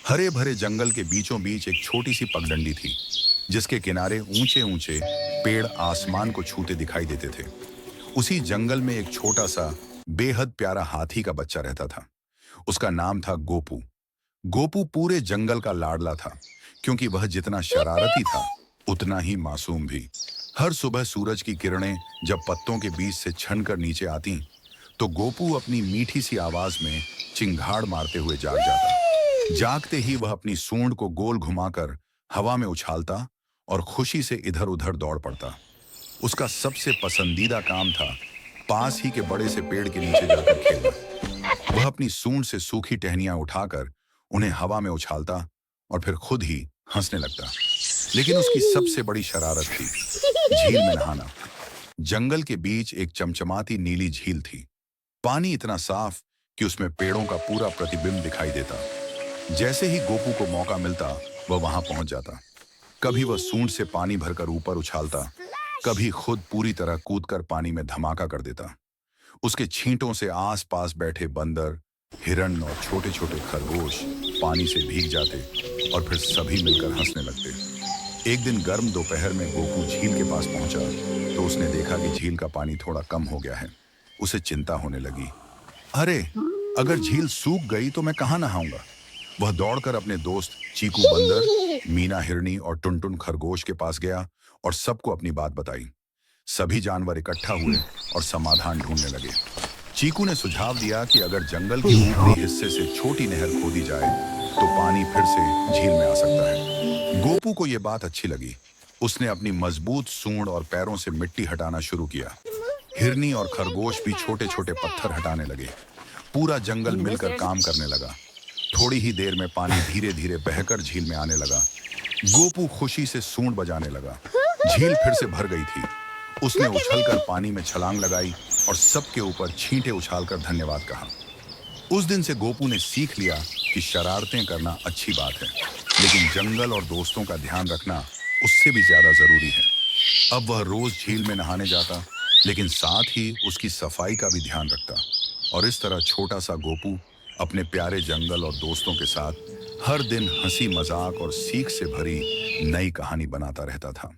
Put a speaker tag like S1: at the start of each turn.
S1: हरे भरे जंगल के बीचों बीच एक छोटी सी पगडंडी थी, जिसके किनारे ऊंचे ऊंचे पेड़ आसमान को छूते दिखाई देते थे। उसी जंगल में एक छोटा सा बेहद प्यारा हाथी का बच्चा रहता था। उसका नाम था गोपू। गोपू पूरे जंगल का लाडला था, क्योंकि वह जितना शरारती था उतना ही मासूम भी। हर सुबह सूरज की किरणें जब पत्तों के बीच से छनकर नीचे आती, तो गोपू अपनी मीठी सी आवाज में चिंगाड़ मारते हुए जाग जाता। जागते ही वह अपनी सूंड को गोल घुमाकर हवा में उछालता और खुशी से इधर उधर दौड़ पड़ता। उसका सबसे पसंदीदा काम था पास ही के बड़े से पेड़ के नीचे जाकर खेलना। वह अपनी सूंड से सूखी टहनियां उठाकर उन्हें हवा में उछालता और फिर खुद ही हंसने लगता। लेकिन उसकी सबसे बड़ी शरारत थी झील में नहाना। जंगल के बीच एक चमचमाती नीली झील थी। पानी इतना साफ कि उसमें पेड़ों का पूरा प्रतिबिंब दिखाई देता। जैसे ही गोपू को मौका मिलता, वह वहां पहुंच जाता। कभी वह सूंड से पानी भरकर ऊपर उछालता, कभी खुद पूरी तरह कूदकर पानी में धमाका कर देता। उसके छींटों से आसपास बैठे बंदर, हिरण और छोटे छोटे खरगोश पानी से भीग जाते और फिर सभी मिलकर हंसने लगते। एक दिन गर्म दोपहर में गोपू झील के पास पहुंचा तो उसने देखा कि झील का पानी थोड़ा कम हो गया है। उसे चिंता होने लगी। अरे, अगर झील सूख गई तो मैं कहाँ नहाऊंगा? वह दौड़कर अपने दोस्त चीकू बंदर, मीना हिरनी और टुनटुन खरगोश के पास गया और सबको अपनी बात बताई। सभी जानवर इकट्ठा हुए और समाधान ढूंढने लगे। चीकू ने सुझाव दिया कि अगर जंगल के ऊपरी हिस्से से छोटी नहर खोदी जाए तो पानी फिर से झील में आ सकता है। गोपू को यह बात अच्छी लगी। उसने अपनी मजबूत सूंड और पैरों से मिट्टी हटाना शुरू किया। हिरनी और खरगोश भी छोटे छोटे पत्थर हटाने लगे। पूरा जंगल मिलकर काम करने लगा। थोड़ी ही देर में पानी धीरे धीरे बहकर झील में आने लगा। गोपू खुशी से सूंड बजाने लगा। झील फिर से भर गई थी। उसने उछलकर पानी में छलांग लगाई और सबके ऊपर छींटे उछालकर धन्यवाद कहा। उस दिन से गोपू ने सीख लिया कि शरारतें करना अच्छी बात है, लेकिन जंगल और दोस्तों का ध्यान रखना उससे भी ज्यादा जरूरी है। अब वह रोज झील में नहाने जाता, लेकिन साथ ही उसकी सफाई का भी ध्यान रखता। और इस तरह छोटा सा गोपू अपने प्यारे जंगल और दोस्तों के साथ हर दिन हंसी मजाक और सीख से भरी नई कहानी बनाता रहता था।